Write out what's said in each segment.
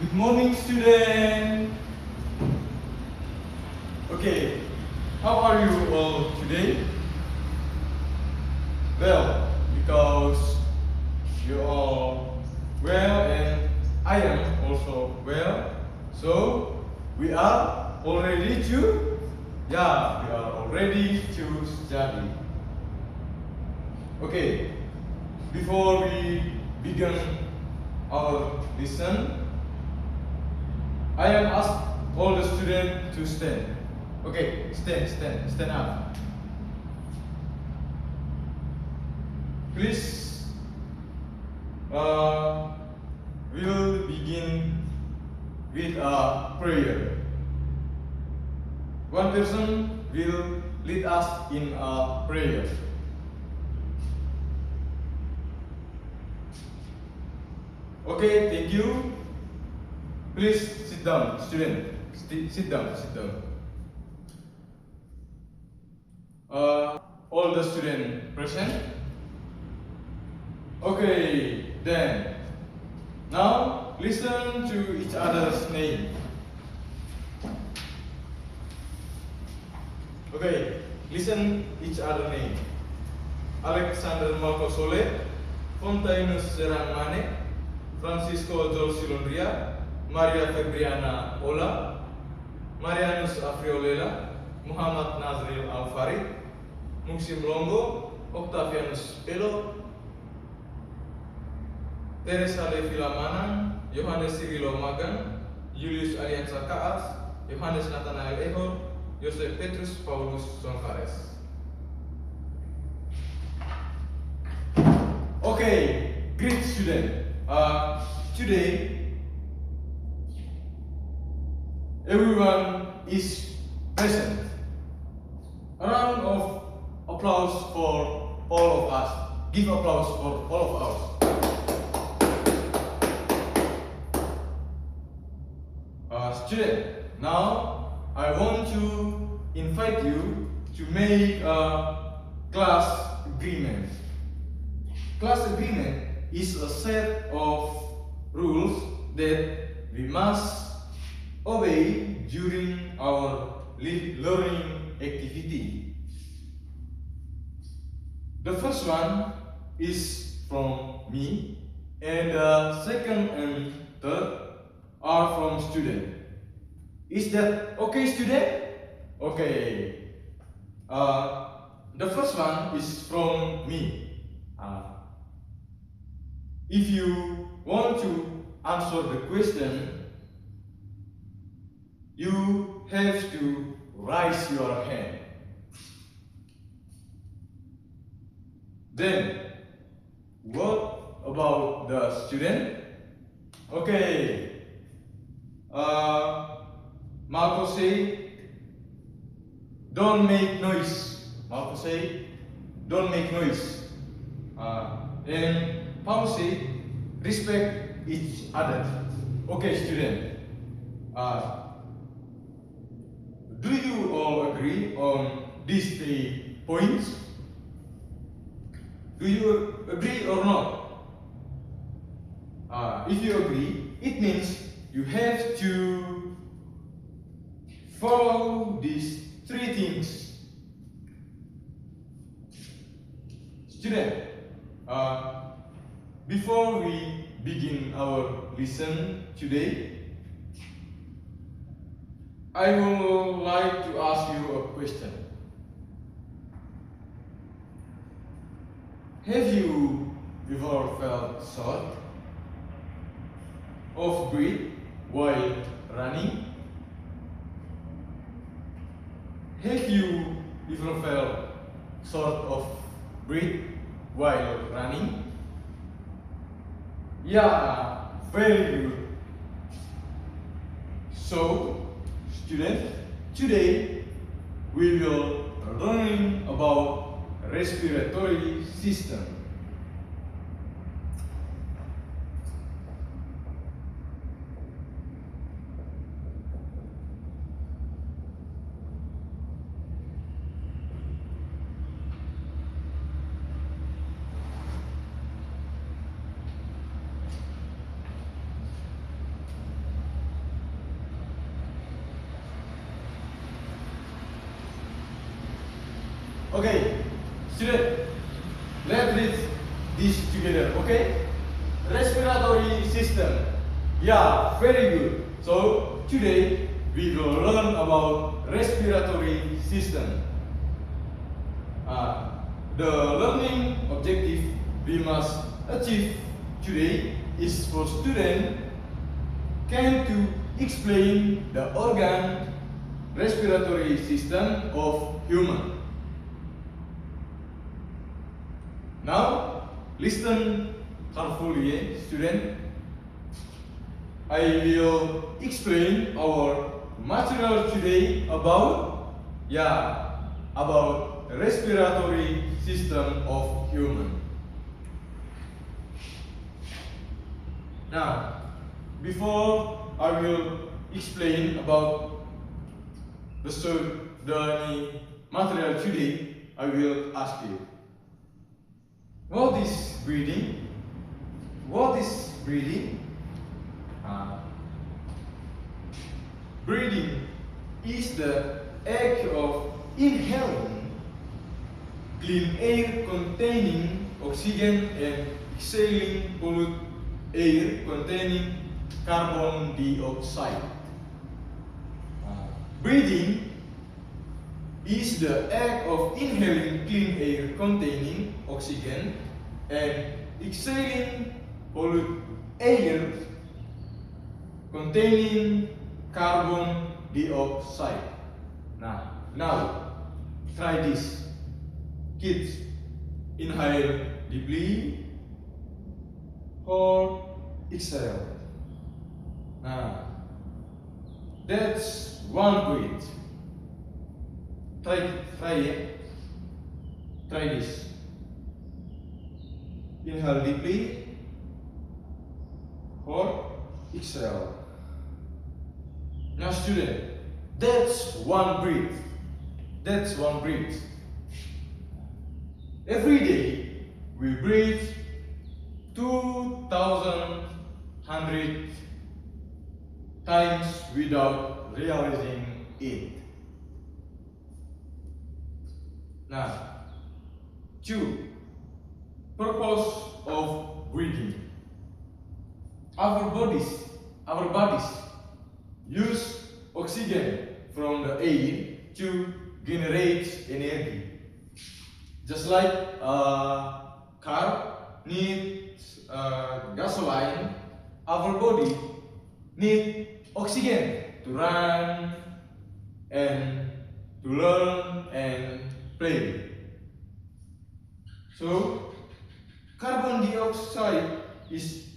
Good morning, student. Okay, how are you all today? Well, because you are well and I am also well, so we are all ready to, we are all ready to study. Okay, before we begin our lesson, I am asked all the students to stand. Okay, stand up. Please, we'll begin with a prayer. One person will lead us in a prayer. Okay, thank you. Please sit down, student. Sit down. All the students present. Okay, then. Now listen to each other's name. Okay, listen each other's name. Alexander Marco Sole, Fontainus Serang-Mane, Francisco Jol Silondria, Maria Febriana Ola, Marianus Afriolela, Muhammad Nazril Al-Farid, Muxim Longo, Octavianus Pelo, Teresa de Filamanan, Yohanes Cirilo Magan, Julius Alianza Kaas, Yohanes Nathanael Ehor, Joseph Petrus Paulus Sonfares. Okay, great student. Today, everyone is present. A round of applause for all of us. Give applause for all of us. Student, now I want to invite you to make a class agreement. Class agreement is a set of rules that we must obey during our learning activity. The first one is from me, and the second and third are from student. Is that okay, student? Okay. The first one is from me. If you want to answer the question, you have to raise your hand. Then, what about the student? Okay. Marco say, don't make noise. Marco say, don't make noise. And Paul say, respect each other. Okay, student. Do you all agree on these 3 points? Do you agree or not? If you agree, it means you have to follow these 3 things. Student, before we begin our lesson today, I would like to ask you a question. Have you ever felt short of breath while running? Have you ever felt short of breath while running? Yeah, very good. So, students, today we will learn about respiratory system. Okay, student, let's read this together, okay? Respiratory system. Yeah, very good. So, today we will learn about respiratory system. The learning objective we must achieve today is for students can to explain the organ respiratory system of human. Now, listen carefully, student. I will explain our material today about respiratory system of human. Now, before I will explain about the material today, I will ask you, what is breathing? What is breathing? Breathing is the act of inhaling clean air containing oxygen and exhaling polluted air containing carbon dioxide. Breathing is the act of inhaling clean air containing oxygen and exhaling polluted air containing carbon dioxide. Now try this. Kids, inhale deeply, hold, exhale. That's one breath. Try it. Try this. Inhale deeply, hold, exhale. Now, student, that's one breath. That's one breath. Every day we breathe 2,100 times without realizing it. Now, two, purpose of breathing. Our bodies use oxygen from the air to generate energy. Just like a car needs gasoline, our body needs oxygen to run and to learn and play. So, carbon dioxide is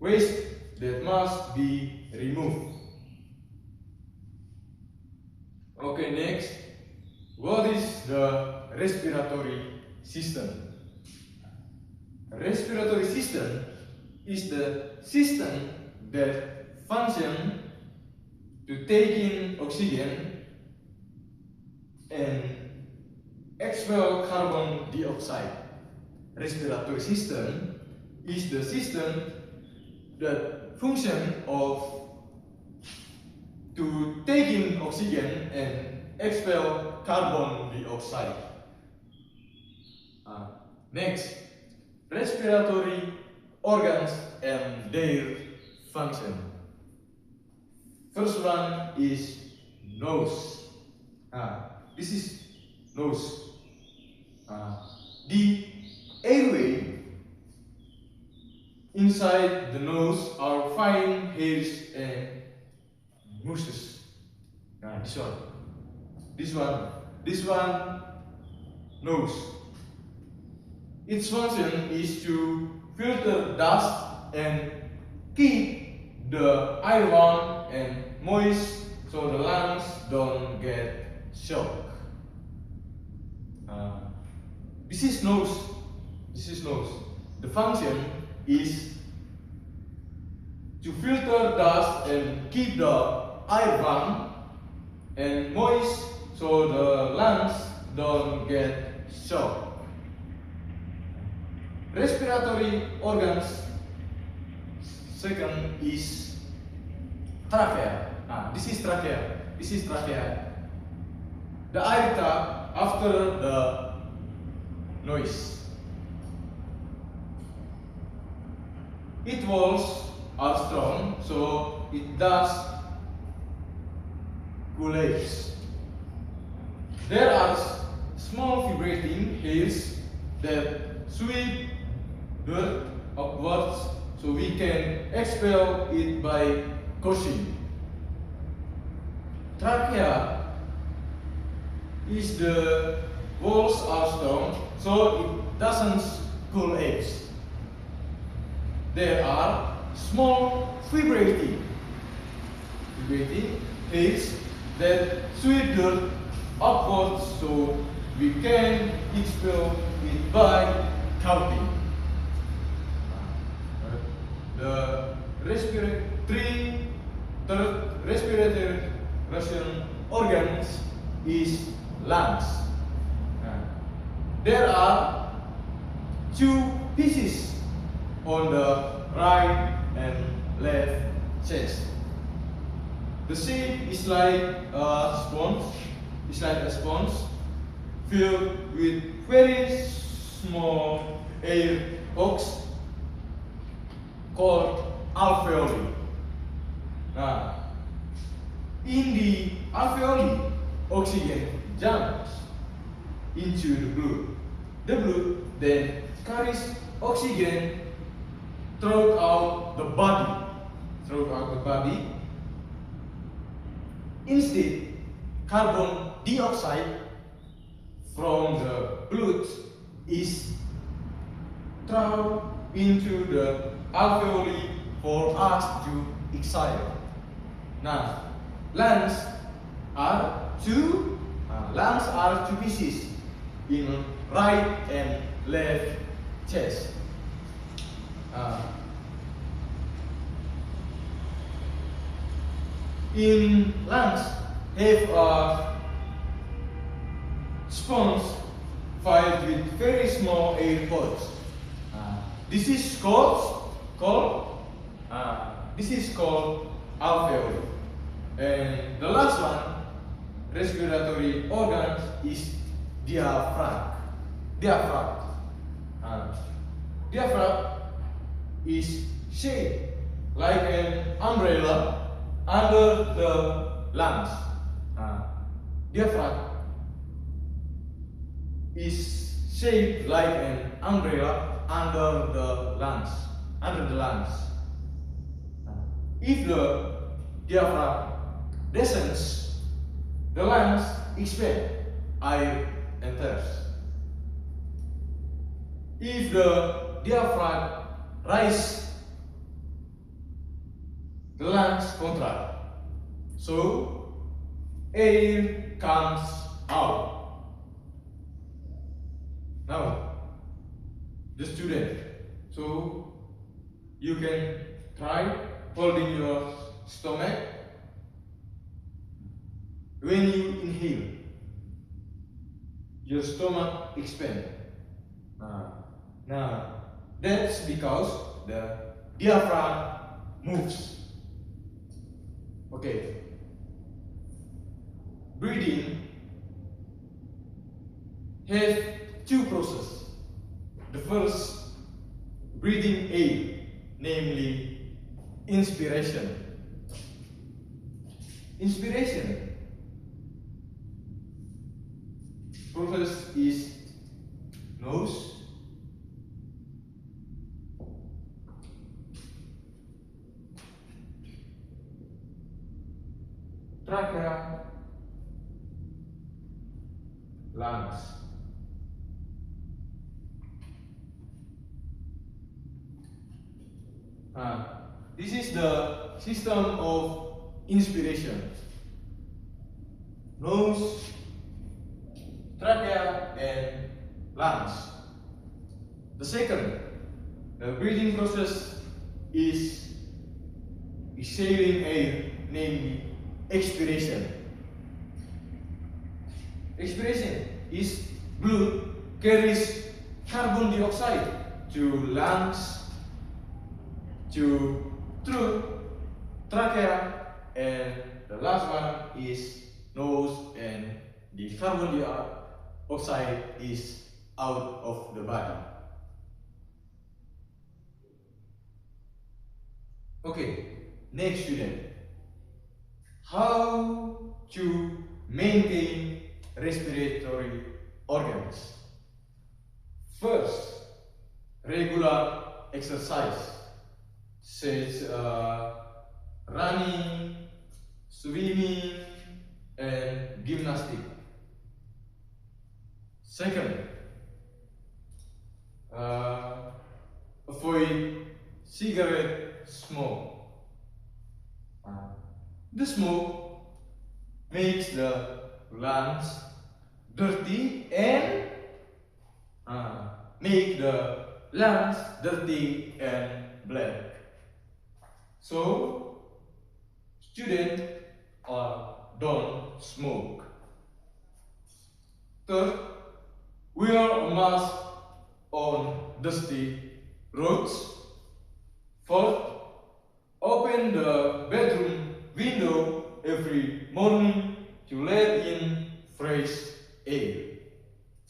waste that must be removed. Okay, next, what is the respiratory system? Respiratory system is the system that functions to take in oxygen and expel carbon dioxide. Respiratory system is the system that functions to take in oxygen and expel carbon dioxide. Next, respiratory organs and their function. First one is nose. This is nose. The airway inside the nose are fine hairs and mucus. This one, nose. Its function is to filter dust and keep the air warm and moist so the lungs don't get shocked. This is nose. The function is to filter dust and keep the air warm and moist so the lungs don't get shocked. Respiratory organs, second is trachea. This is trachea. The air tap after the noise. Its walls are strong, so it does collapse. There are small vibrating hairs that sweep dirt upwards, so we can expel it by coughing. Trachea is the walls are strong, so it doesn't collapse. There are small vibrating hairs that sweep dirt upwards, so we can expel it by coughing. The third respiratory organs is lungs. There are two pieces on the right and left chest. The shape is like a sponge, filled with very small air box called alveoli. Now, in the alveoli, oxygen jumps into the blood. The blood then carries oxygen throughout the body. Instead, carbon dioxide from the blood is thrown into the alveoli for us to exhale. Now, lungs are two pieces in right and left chest. In lungs have a sponge filled with very small air pods. This is called alveoli. And the last one, respiratory organ, is diaphragm. Diaphragm is shaped like an umbrella under the lungs. Diaphragm is shaped like an umbrella under the lungs. If the diaphragm descends, the lungs expand, air enters. If the diaphragm rises, the lungs contract, so air comes out. Now, the student, so you can try holding your stomach. When you inhale, your stomach expands. Now, that's because the diaphragm moves. Okay. Breathing has two processes. The first, breathing air, namely inspiration. Inspiration process is nose, trachea, lungs. This is the system of inspiration. Nose, trachea, and lungs. The second, the breathing process is exhaling air, namely expiration. Expiration is blood carries carbon dioxide to lungs, to throat, trachea, and the last one is nose, and the carbon dioxide is out of the body. Okay, next student. How to maintain respiratory organs? First, regular exercise, such running, swimming, and gymnastics. Second, avoid cigarette smoke. The smoke makes the lungs dirty and make the lungs dirty and black. So, students don't smoke. Third, wear a mask on dusty roads. Fourth, open the bedroom window every morning to let in fresh air.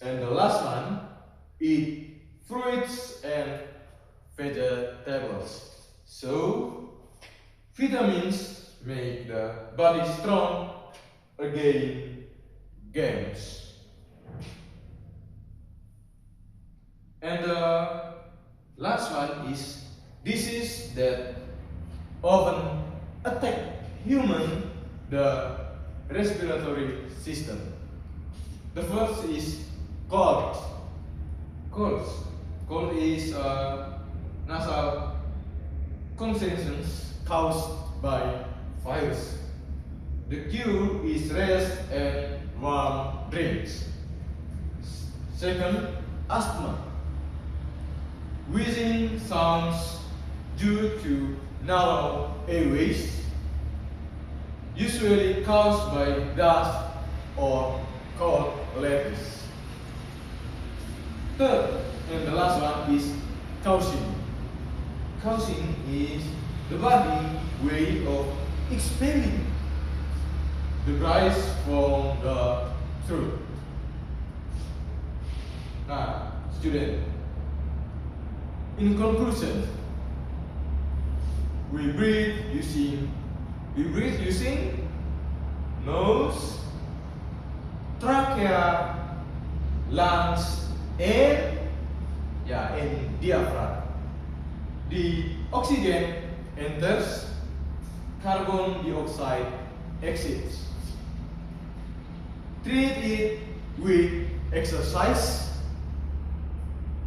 And the last one, eat fruits and vegetables. So, vitamins make the body strong against games. And the last one is disease that often attack human the respiratory system. The first is cold. Cold is nasal congestions caused by virus. The cure is rest and warm drinks. Second, asthma. Wheezing sounds due to narrow airways, usually caused by dust or cold lettuce. Third, and the last one is coughing. Coughing is the body way of expelling the gas from the throat. Now, student, in conclusion, we breathe using nose, trachea, lungs, and diaphragm. The oxygen enters, carbon dioxide exits. Treat it with exercise,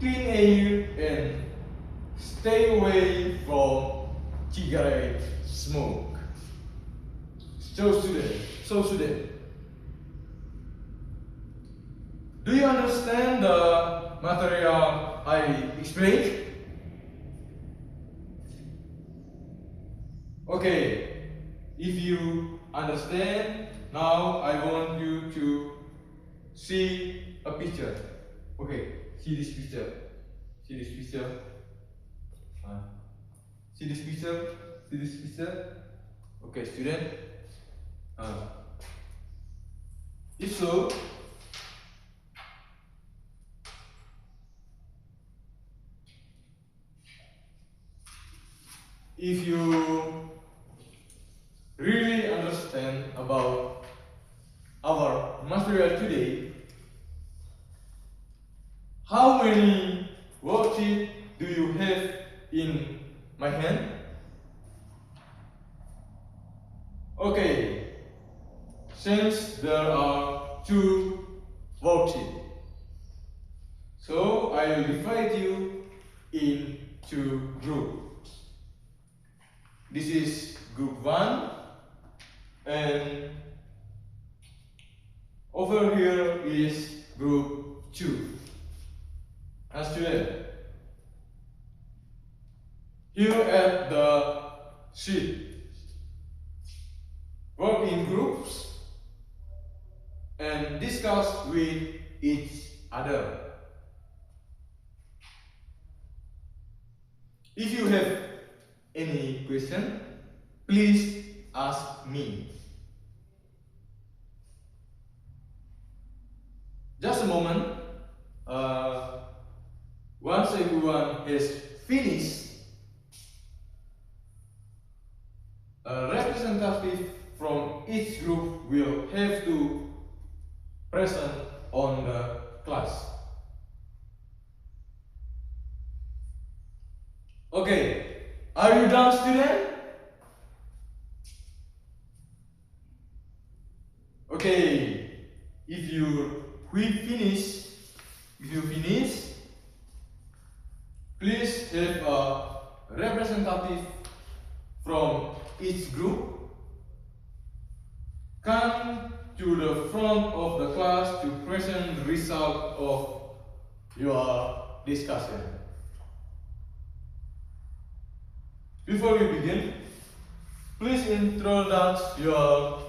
clean air, and stay away from cigarette smoke. So student, do you understand the material I explained? Okay, if you understand, now I want you to see a picture. Okay, see this picture. See this picture. See this picture. See this picture. Okay, student. If so, if you really understand about our material today, how many worksheets do you have in my hand? Okay, since there are 2 worksheets, so I will divide you in 2 groups. This is group 1, and over here is group 2. Now student, here at the sheet, work in groups and discuss with each other. If you have any question, please ask me. Just a moment. has finished, a representative from each group will have to present on the class. Okay, are you done, student? Okay, if you finish, please have a representative from each group come to the front of the class to present the result of your discussion. Before we begin, please introduce your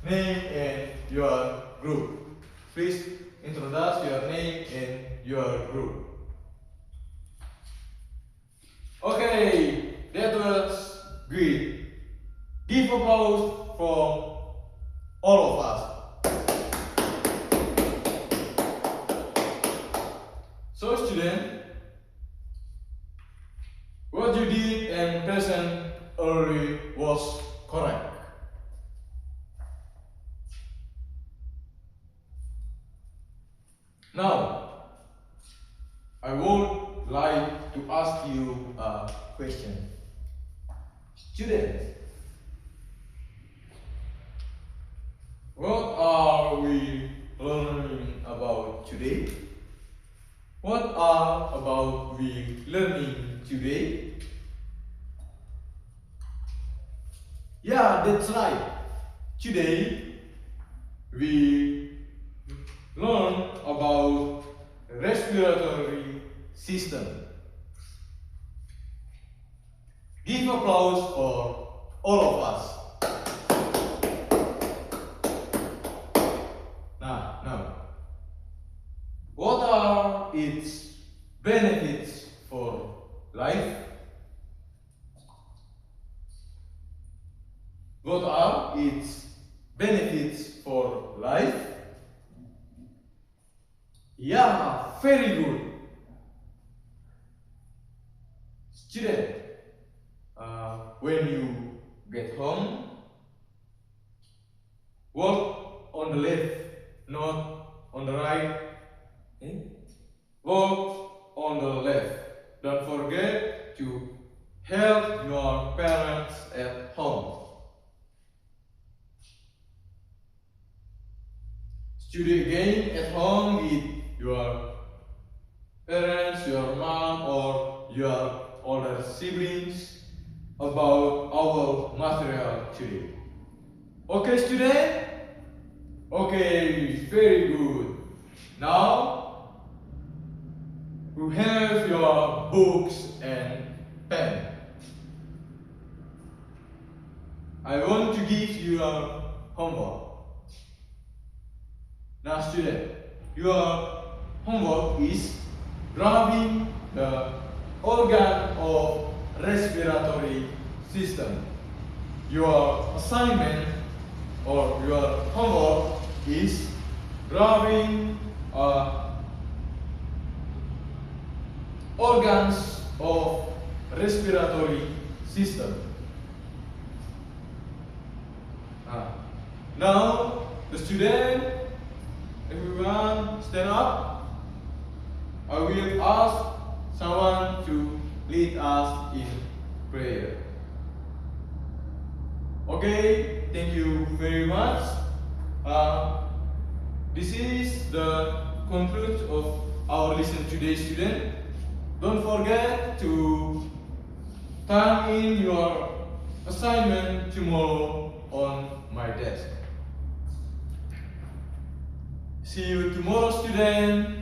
name and your group. Please introduce your name and your group. Okay, that was great. Give applause for all of us. So student, what you did and present early was correct. Now, I would like to ask you a question. Students, what are we learning about today? What are about we learning today? Yeah, that's right. Today, we learn about respiratory system. Give applause for all of us. Now, what are its benefits for life? What are its benefits for life? Yeah, very good. Student, when you get home, walk on the left, not on the right. Walk on the left. Don't forget to help your parents at home. Study again at home with your parents, your mom, or your older siblings about our material today. Okay, student? Okay, very good. Now, you have your books and pen. I want to give you a homework. Now, student, your homework is grabbing the organ of respiratory system. Your assignment or your homework is grabbing organs of respiratory system. Now, the student, everyone stand up. I will ask someone to lead us in prayer. Okay, thank you very much. This is the conclusion of our lesson today, student. Don't forget to turn in your assignment tomorrow on my desk. See you tomorrow, student.